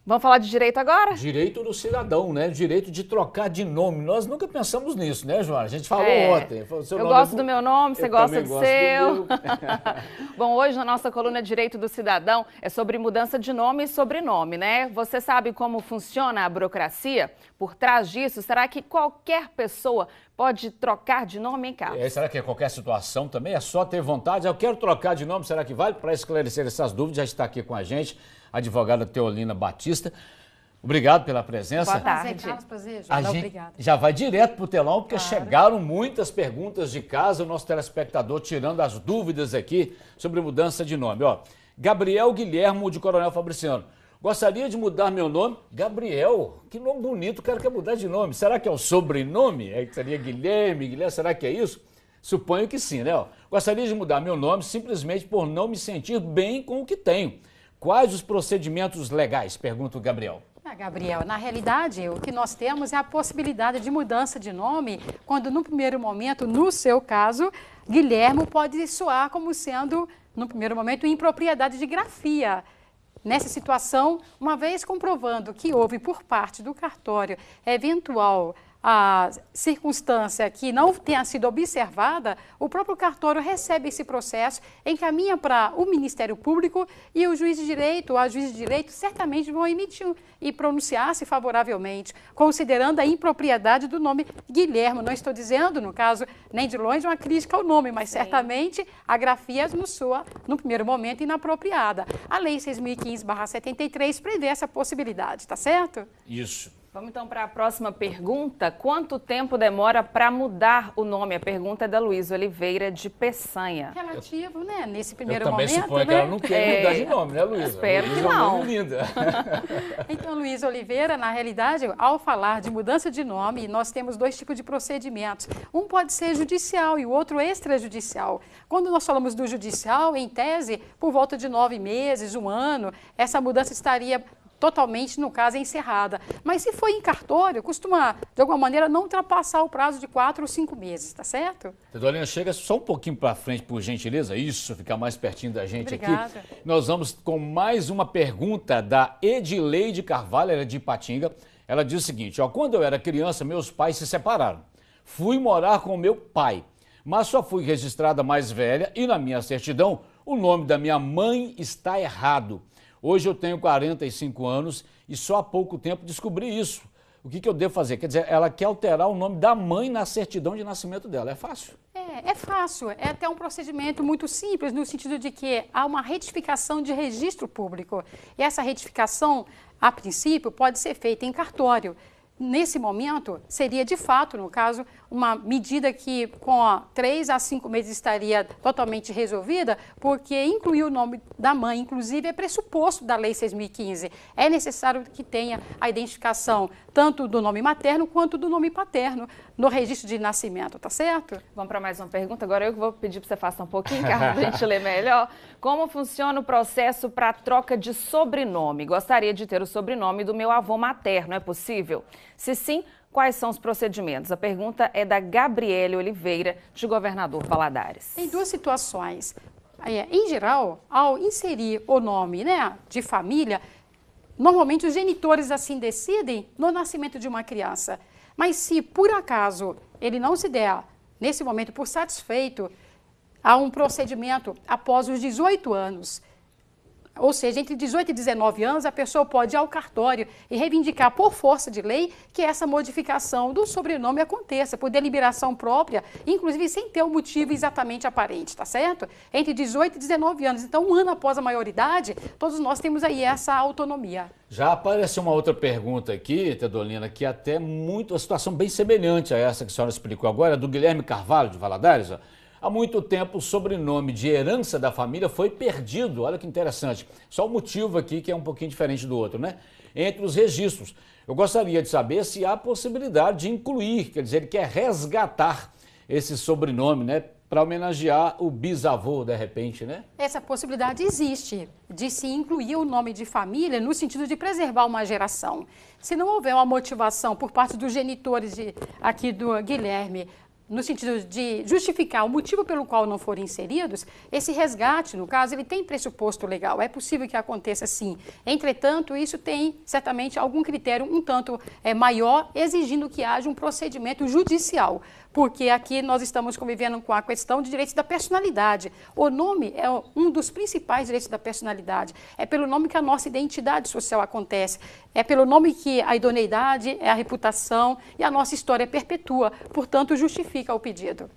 Vamos falar de direito agora? Direito do cidadão, né? Direito de trocar de nome. Nós nunca pensamos nisso, né, Joana? A gente falou ontem. Eu gosto do meu nome, você gosta do seu. Do Bom, hoje na nossa coluna Direito do Cidadão é sobre mudança de nome e sobrenome, né? Você sabe como funciona a burocracia? Por trás disso, será que qualquer pessoa pode trocar de nome, hein, Carlos? Será que é qualquer situação também? É só ter vontade? Eu quero trocar de nome, será que vale? Para esclarecer essas dúvidas, já está aqui com a gente a advogada Teolina Batista. Obrigado pela presença. Boa tarde. Prazer, A gente obrigada. já vai direto para o telão, porque chegaram muitas perguntas de casa, o nosso telespectador tirando as dúvidas aqui sobre mudança de nome. Ó, Gabriel Guilhermo de Coronel Fabriciano. Gostaria de mudar meu nome? Gabriel, que nome bonito, o cara quer mudar de nome. Será que é o sobrenome? Seria Guilherme, será que é isso? Suponho que sim, né? Ó, gostaria de mudar meu nome simplesmente por não me sentir bem com o que tenho. Quais os procedimentos legais? Pergunta o Gabriel. Gabriel, na realidade, o que nós temos é a possibilidade de mudança de nome, quando no primeiro momento, no seu caso, Guilhermo pode soar como sendo, no primeiro momento, impropriedade de grafia. Nessa situação, uma vez comprovando que houve por parte do cartório eventual a circunstância que não tenha sido observada, o próprio cartório recebe esse processo, encaminha para o Ministério Público e o juiz de direito, ou a juiz de direito, certamente vão emitir e pronunciar-se favoravelmente, considerando a impropriedade do nome Guilherme. Não estou dizendo, no caso, nem de longe uma crítica ao nome, mas certamente a grafia nos soa, no primeiro momento, inapropriada. A Lei 6.015/73 prevê essa possibilidade, tá certo? Isso. Vamos então para a próxima pergunta. Quanto tempo demora para mudar o nome? A pergunta é da Luísa Oliveira, de Peçanha. Relativo, né? Nesse primeiro momento, Eu também suponho que ela não quer mudar de nome, né, Luísa? Espero que Luísa não. É um nome linda. Então, Luísa Oliveira, na realidade, ao falar de mudança de nome, nós temos dois tipos de procedimentos. Um pode ser judicial e o outro extrajudicial. Quando nós falamos do judicial, em tese, por volta de 9 meses, 1 ano, essa mudança estaria totalmente, no caso, encerrada. Mas se for em cartório, costuma, de alguma maneira, não ultrapassar o prazo de 4 ou 5 meses, tá certo? Teodolina, chega só um pouquinho para frente, por gentileza. Isso, ficar mais pertinho da gente. Obrigada. Aqui. Nós vamos com mais uma pergunta da Edileide Carvalho, ela é de Ipatinga. Ela diz o seguinte, ó, quando eu era criança, meus pais se separaram. Fui morar com meu pai, mas só fui registrada mais velha e na minha certidão o nome da minha mãe está errado. Hoje eu tenho 45 anos e só há pouco tempo descobri isso. O que eu devo fazer? Quer dizer, ela quer alterar o nome da mãe na certidão de nascimento dela. É fácil? É fácil. É até um procedimento muito simples, no sentido de que há uma retificação de registro público. E essa retificação, a princípio, pode ser feita em cartório. Nesse momento, seria de fato, no caso, uma medida que com 3 a 5 meses estaria totalmente resolvida, porque incluir o nome da mãe, inclusive, é pressuposto da Lei 6.015. É necessário que tenha a identificação tanto do nome materno quanto do nome paterno no registro de nascimento, tá certo? Vamos para mais uma pergunta. Agora eu vou pedir para você faça um pouquinho, Carlos, para a gente ler melhor. Como funciona o processo para a troca de sobrenome? Gostaria de ter o sobrenome do meu avô materno, é possível? Se sim, quais são os procedimentos? A pergunta é da Gabriele Oliveira, de Governador Valadares. Tem duas situações. Em geral, ao inserir o nome, né, de família, normalmente os genitores assim decidem no nascimento de uma criança. Mas se por acaso ele não se der, nesse momento, por satisfeito, há um procedimento após os 18 anos. Ou seja, entre 18 e 19 anos, a pessoa pode ir ao cartório e reivindicar por força de lei que essa modificação do sobrenome aconteça, por deliberação própria, inclusive sem ter um motivo exatamente aparente, tá certo? Entre 18 e 19 anos. Então, 1 ano após a maioridade, todos nós temos aí essa autonomia. Já apareceu uma outra pergunta aqui, Teodolina, que é até uma situação bem semelhante a essa que a senhora explicou agora, do Guilherme Carvalho, de Valadares, ó. Há muito tempo o sobrenome de herança da família foi perdido, olha que interessante. Só o motivo aqui que é um pouquinho diferente do outro, né? Entre os registros. Eu gostaria de saber se há possibilidade de incluir, quer dizer, ele quer resgatar esse sobrenome, né? Para homenagear o bisavô, de repente, né? Essa possibilidade existe, de se incluir o nome de família no sentido de preservar uma geração. Se não houver uma motivação por parte dos genitores aqui do Guilherme, no sentido de justificar o motivo pelo qual não foram inseridos, esse resgate, no caso, ele tem pressuposto legal. É possível que aconteça sim. Entretanto, isso tem certamente algum critério um tanto maior, exigindo que haja um procedimento judicial. Porque aqui nós estamos convivendo com a questão de direitos da personalidade. O nome é um dos principais direitos da personalidade. É pelo nome que a nossa identidade social acontece. É pelo nome que a idoneidade, a reputação e a nossa história perpetua. Portanto, justifica o pedido.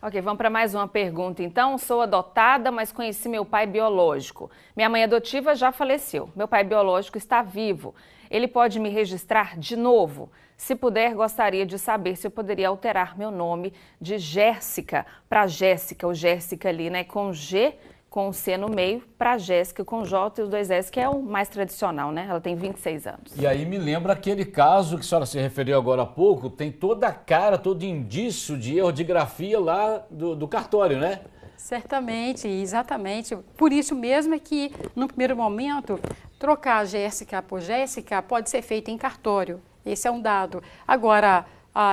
Ok, vamos para mais uma pergunta. Então, sou adotada, mas conheci meu pai biológico. Minha mãe adotiva já faleceu. Meu pai biológico está vivo. Ele pode me registrar de novo? Se puder, gostaria de saber se eu poderia alterar meu nome de Jéssica para Jéssica, o Jéssica ali, né, com G, com o C no meio, para Jéssica com J e os 2 S, que é o mais tradicional, né? Ela tem 26 anos. E aí me lembra aquele caso que a senhora se referiu agora há pouco, tem toda a cara, todo indício de erro de grafia lá do cartório, né? Certamente, exatamente. Por isso mesmo é que, no primeiro momento, trocar Jéssica por Jéssica pode ser feito em cartório. Esse é um dado. Agora,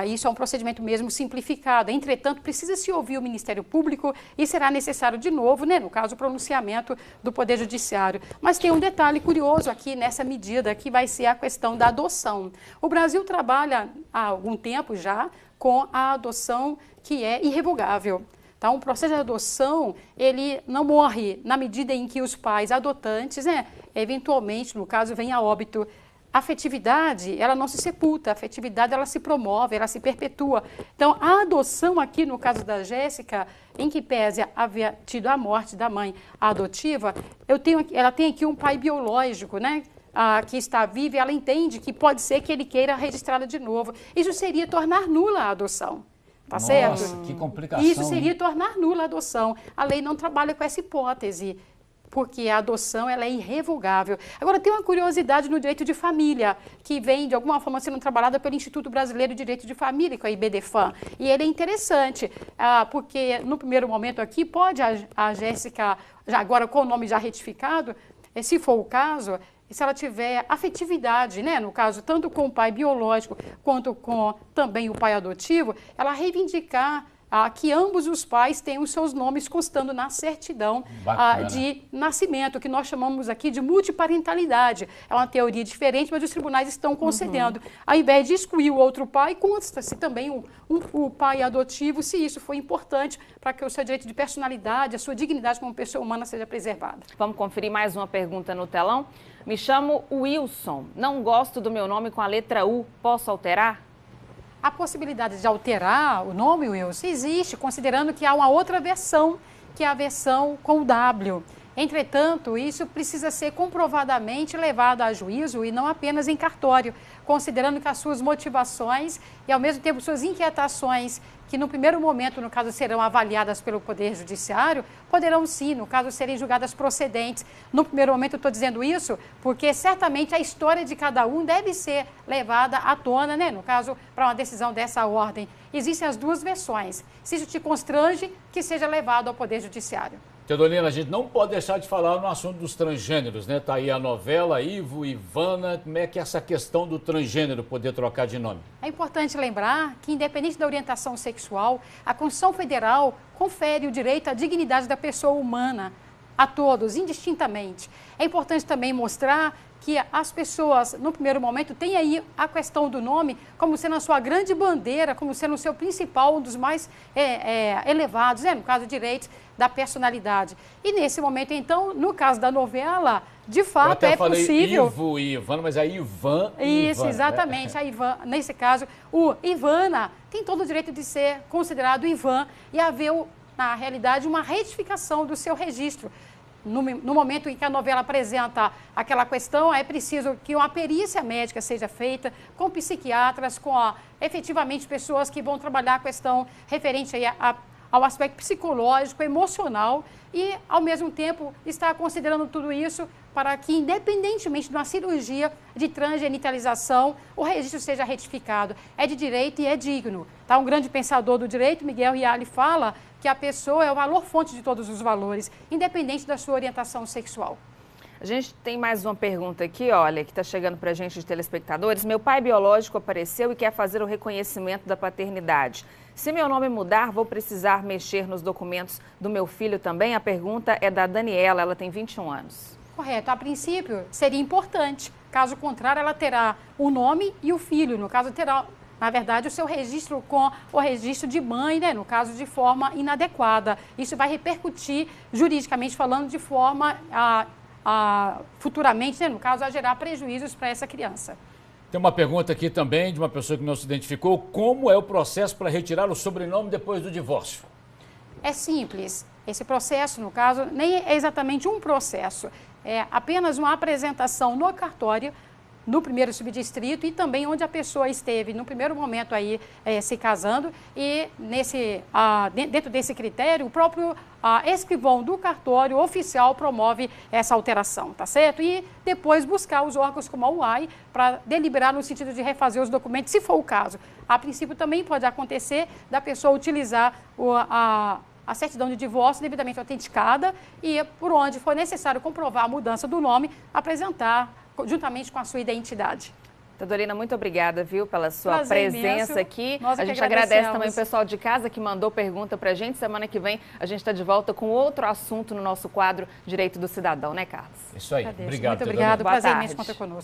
isso é um procedimento mesmo simplificado. Entretanto, precisa-se ouvir o Ministério Público e será necessário de novo, né, no caso, o pronunciamento do Poder Judiciário. Mas tem um detalhe curioso aqui nessa medida, que vai ser a questão da adoção. O Brasil trabalha há algum tempo já com a adoção que é irrevogável. Então, o processo de adoção, ele não morre na medida em que os pais adotantes, né, eventualmente, no caso, vêm a óbito. A afetividade, ela não se sepulta, a afetividade, ela se promove, ela se perpetua. Então, a adoção aqui, no caso da Jéssica, em que pese haver tido a morte da mãe adotiva, ela tem aqui um pai biológico, né? Que está vivo, e ela entende que pode ser que ele queira registrá-la de novo. Isso seria tornar nula a adoção. Tá certo? Nossa, que complicação. Isso seria tornar nula a adoção. A lei não trabalha com essa hipótese, porque a adoção ela é irrevogável. Agora, tem uma curiosidade no direito de família, que vem, de alguma forma, sendo trabalhada pelo Instituto Brasileiro de Direito de Família, que é o IBDFAM. E ele é interessante, porque, no primeiro momento aqui, pode a Jéssica, agora com o nome já retificado, se for o caso, se ela tiver afetividade, né, no caso, tanto com o pai biológico, quanto com também o pai adotivo, ela reivindicar que ambos os pais tenham os seus nomes constando na certidão de nascimento, que nós chamamos aqui de multiparentalidade. É uma teoria diferente, mas os tribunais estão concedendo. Ao invés de excluir o outro pai, consta-se também o pai adotivo, se isso for importante para que o seu direito de personalidade, a sua dignidade como pessoa humana seja preservada. Vamos conferir mais uma pergunta no telão. Me chamo Wilson, não gosto do meu nome com a letra U, posso alterar? A possibilidade de alterar o nome, Wilson, existe, considerando que há uma outra versão, que é a versão com o W. Entretanto, isso precisa ser comprovadamente levado a juízo e não apenas em cartório, considerando que as suas motivações e, ao mesmo tempo, suas inquietações, que no primeiro momento, no caso, serão avaliadas pelo Poder Judiciário, poderão sim, no caso, serem julgadas procedentes. No primeiro momento, eu estou dizendo isso porque certamente a história de cada um deve ser levada à tona, né? No caso, para uma decisão dessa ordem. Existem as duas versões. Se isso te constrange, que seja levado ao Poder Judiciário. Teodolina, a gente não pode deixar de falar no assunto dos transgêneros, né? Tá aí a novela, Ivo, Ivana, como é que é essa questão do transgênero poder trocar de nome? É importante lembrar que, independente da orientação sexual, a Constituição Federal confere o direito à dignidade da pessoa humana a todos, indistintamente. É importante também mostrar que as pessoas, no primeiro momento, têm aí a questão do nome como sendo a sua grande bandeira, como sendo o seu principal, um dos mais elevados, no caso, direitos da personalidade. E nesse momento, então, no caso da novela, de fato é possível... Ivo e Ivana, mas é Ivan e Isso, Ivana, exatamente. A Ivan, nesse caso, o Ivana tem todo o direito de ser considerado Ivan e haver, na realidade, uma retificação do seu registro. No momento em que a novela apresenta aquela questão, é preciso que uma perícia médica seja feita com psiquiatras, com efetivamente pessoas que vão trabalhar a questão referente aí ao aspecto psicológico, emocional e, ao mesmo tempo, está considerando tudo isso para que, independentemente de uma cirurgia de transgenitalização, o registro seja retificado. É de direito e é digno. Tá? Um grande pensador do direito, Miguel Reale, fala que a pessoa é o valor fonte de todos os valores, independente da sua orientação sexual. A gente tem mais uma pergunta aqui, olha, que está chegando para a gente de telespectadores. Meu pai biológico apareceu e quer fazer o reconhecimento da paternidade. Se meu nome mudar, vou precisar mexer nos documentos do meu filho também? A pergunta é da Daniela, ela tem 21 anos. Correto. A princípio, seria importante. Caso contrário, ela terá o nome e o filho. No caso, terá, na verdade, o seu registro com o registro de mãe, né? No caso, de forma inadequada. Isso vai repercutir, juridicamente falando, de forma futuramente, né? No caso, a gerar prejuízos para essa criança. Tem uma pergunta aqui também de uma pessoa que não se identificou. Como é o processo para retirar o sobrenome depois do divórcio? É simples. Esse processo, no caso, nem é exatamente um processo. É apenas uma apresentação no cartório, no primeiro subdistrito e também onde a pessoa esteve no primeiro momento aí se casando e dentro desse critério o próprio escrivão do cartório oficial promove essa alteração, tá certo? E depois buscar os órgãos como a UAI para deliberar no sentido de refazer os documentos, se for o caso. A princípio também pode acontecer da pessoa utilizar a certidão de divórcio devidamente autenticada e por onde for necessário comprovar a mudança do nome, apresentar juntamente com a sua identidade. Teodolina, muito obrigada, viu, pela sua Prazer presença imenso. aqui. Nós a que gente agradecemos. agradece também o pessoal de casa que mandou pergunta pra gente. Semana que vem a gente está de volta com outro assunto no nosso quadro Direito do Cidadão, né, Carlos? Isso aí. Agradeço. Obrigado, Muito Teodolina. obrigado. Boa Prazer tarde. imenso contar conosco.